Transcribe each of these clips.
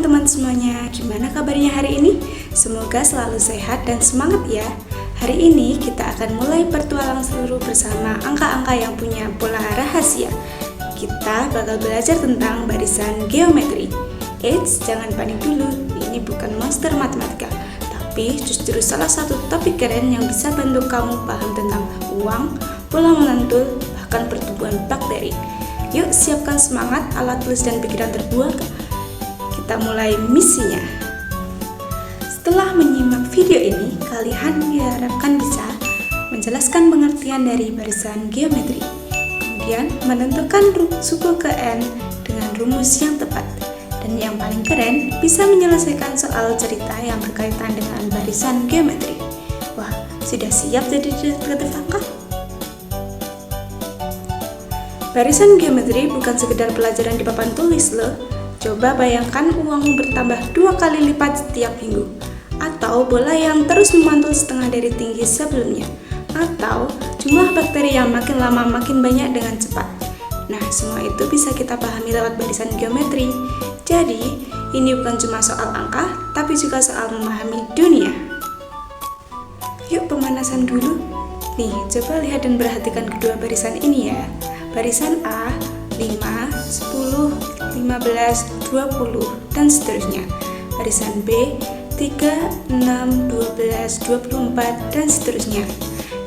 teman-teman semuanya, gimana kabarnya hari ini? Semoga selalu sehat dan semangat ya. Hari ini kita akan mulai bertualang seru bersama angka-angka yang punya pola rahasia. Kita bakal belajar tentang barisan geometri. Eits, jangan panik dulu, ini bukan monster matematika, tapi justru salah satu topik keren yang bisa bantu kamu paham tentang uang, pola menentul, bahkan pertumbuhan bakteri. Yuk siapkan semangat, alat tulis dan pikiran terbuka. Kita mulai misinya. Setelah menyimak video ini, kalian diharapkan bisa menjelaskan pengertian dari barisan geometri, kemudian menentukan suku ke N dengan rumus yang tepat, dan yang paling keren, bisa menyelesaikan soal cerita yang berkaitan dengan barisan geometri. Wah, sudah siap jadi detektif angka? Barisan geometri bukan sekedar pelajaran di papan tulis loh. Coba bayangkan uangmu bertambah 2 kali lipat setiap minggu, atau bola yang terus memantul setengah dari tinggi sebelumnya, atau jumlah bakteri yang makin lama makin banyak dengan cepat. Nah, semua itu bisa kita pahami lewat barisan geometri. Jadi, ini bukan cuma soal angka, tapi juga soal memahami dunia. Yuk pemanasan dulu. Nih, coba lihat dan perhatikan kedua barisan ini ya. Barisan A, 5, 10, 15, 20, dan seterusnya. Barisan B, 3, 6, 12, 24, dan seterusnya.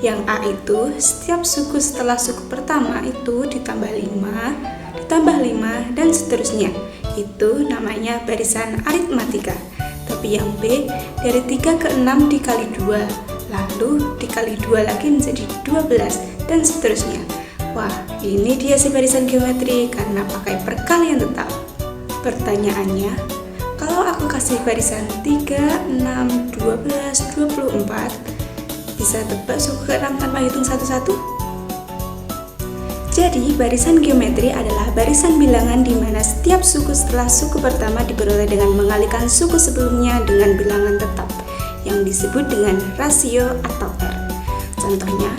Yang A itu, setiap suku setelah suku pertama itu ditambah 5, ditambah 5, dan seterusnya. Itu namanya barisan aritmatika. Tapi yang B, dari 3 ke 6 dikali 2, lalu dikali 2 lagi menjadi 12, dan seterusnya. Wah, ini dia si barisan geometri karena pakai perkalian tetap. Pertanyaannya, kalau aku kasih barisan 3, 6, 12, 24, bisa tebak suku ke-6 tanpa hitung satu-satu? Jadi, barisan geometri adalah barisan bilangan di mana setiap suku setelah suku pertama diperoleh dengan mengalihkan suku sebelumnya dengan bilangan tetap yang disebut dengan rasio atau R. Contohnya,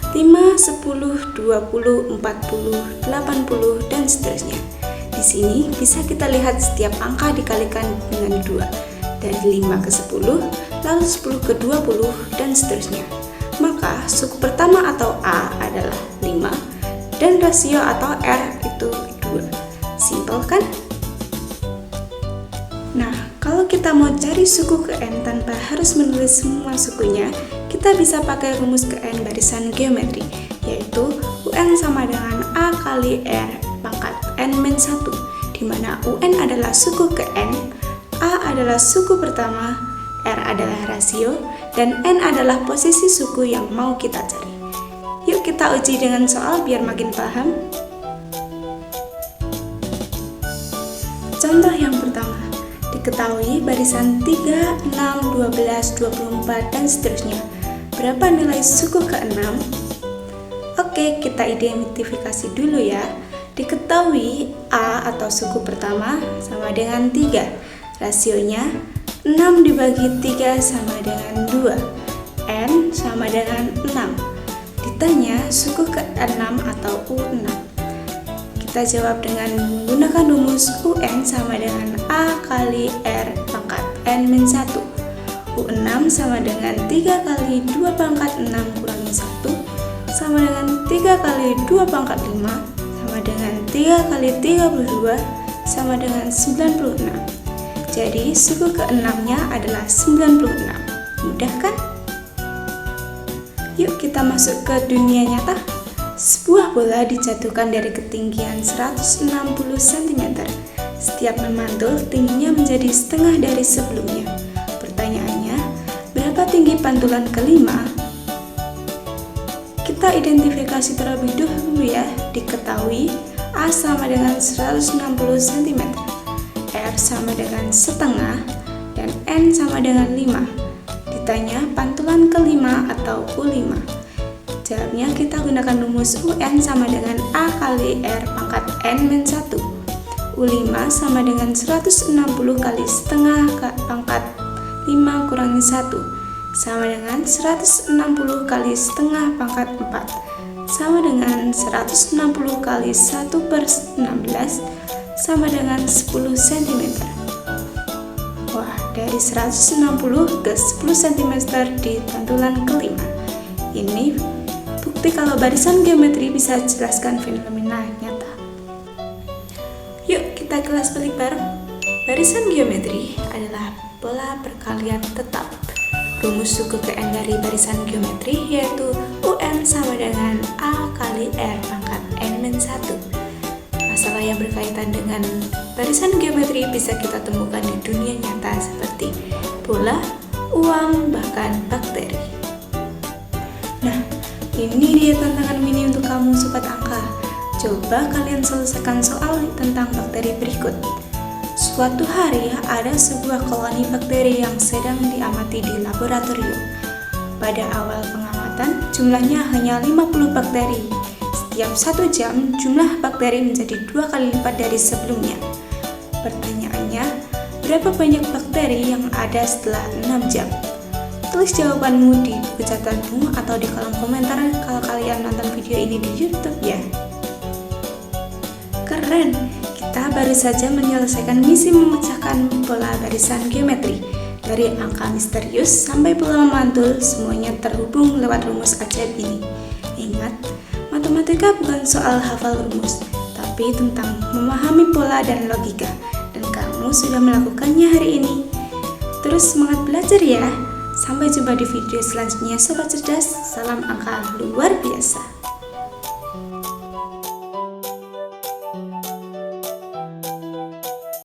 5, 10, 20, 40, 80, dan seterusnya. Di sini bisa kita lihat setiap angka dikalikan dengan 2, dari 5 ke 10, lalu 10 ke 20, dan seterusnya. Maka suku pertama atau A adalah 5, dan rasio atau R itu 2. Simpel kan? Nah, kalau kita mau cari suku ke N tanpa harus menulis semua sukunya, kita bisa pakai rumus ke N barisan geometri, yaitu UN sama dengan A kali R pangkat N-1, di mana UN adalah suku ke N, A adalah suku pertama, R adalah rasio, dan N adalah posisi suku yang mau kita cari. Yuk kita uji dengan soal biar makin paham. Contoh yang pertama, diketahui barisan 3, 6, 12, 24, dan seterusnya. Berapa nilai suku ke-6? Oke, kita identifikasi dulu ya. Diketahui A atau suku pertama sama dengan 3. Rasionya 6 dibagi 3 sama dengan 2. N sama dengan 6. Ditanya suku ke-6 atau U6. Kita jawab dengan menggunakan rumus UN sama dengan A kali R pangkat N-1. U6 sama dengan 3 kali 2 pangkat 6 kurangi 1 sama dengan 3 kali 2 pangkat 5 sama dengan 3 kali 32 sama dengan 96. Jadi suku ke-6 nya adalah 96. Mudah kan? Yuk kita masuk ke dunia nyata. Sebuah bola dijatuhkan dari ketinggian 160 cm. Setiap memantul, tingginya menjadi setengah dari sebelumnya. Pertanyaannya, berapa tinggi pantulan kelima? Kita identifikasi terlebih dahulu ya. Diketahui A sama dengan 160 cm, R sama dengan setengah, dan N sama dengan 5. Ditanya pantulan kelima atau U5. Jawabnya kita gunakan rumus UN sama dengan A kali R pangkat N-1. U5 sama dengan 160 kali setengah pangkat 5 kurangi 1 sama dengan 160 kali setengah pangkat 4 sama dengan 160 kali 1/16 sama dengan 10 cm. dari 160 ke 10 cm di tantulan kelima. Ini bukti kalau barisan geometri bisa jelaskan fenomena nyata. Yuk kita kelas pelik bareng. Barisan geometri adalah pola perkalian tetap. Rumus suku Kn dari barisan geometri yaitu UN sama dengan A kali R pangkat N-1. Masalah yang berkaitan dengan barisan geometri bisa kita temukan di dunia nyata seperti bola, uang, bahkan bakteri. Nah, ini dia tantangan mini untuk kamu sobat angka. Coba kalian selesaikan soal tentang bakteri berikut. Suatu hari ada sebuah koloni bakteri yang sedang diamati di laboratorium. Pada awal pengamatan, jumlahnya hanya 50 bakteri. Setiap 1 jam, jumlah bakteri menjadi 2 kali lipat dari sebelumnya. Pertanyaannya, berapa banyak bakteri yang ada setelah 6 jam? Tulis jawabanmu di buku catatanmu atau di kolom komentar kalau kalian nonton video ini di YouTube ya. Keren, kita baru saja menyelesaikan misi memecahkan pola barisan geometri. Dari angka misterius sampai pola memantul, semuanya terhubung lewat rumus ajaib ini. Ingat, matematika bukan soal hafal rumus, tapi tentang memahami pola dan logika. Dan kamu sudah melakukannya hari ini. Terus semangat belajar ya. Sampai jumpa di video selanjutnya Sobat Cerdas. Salam angka luar biasa.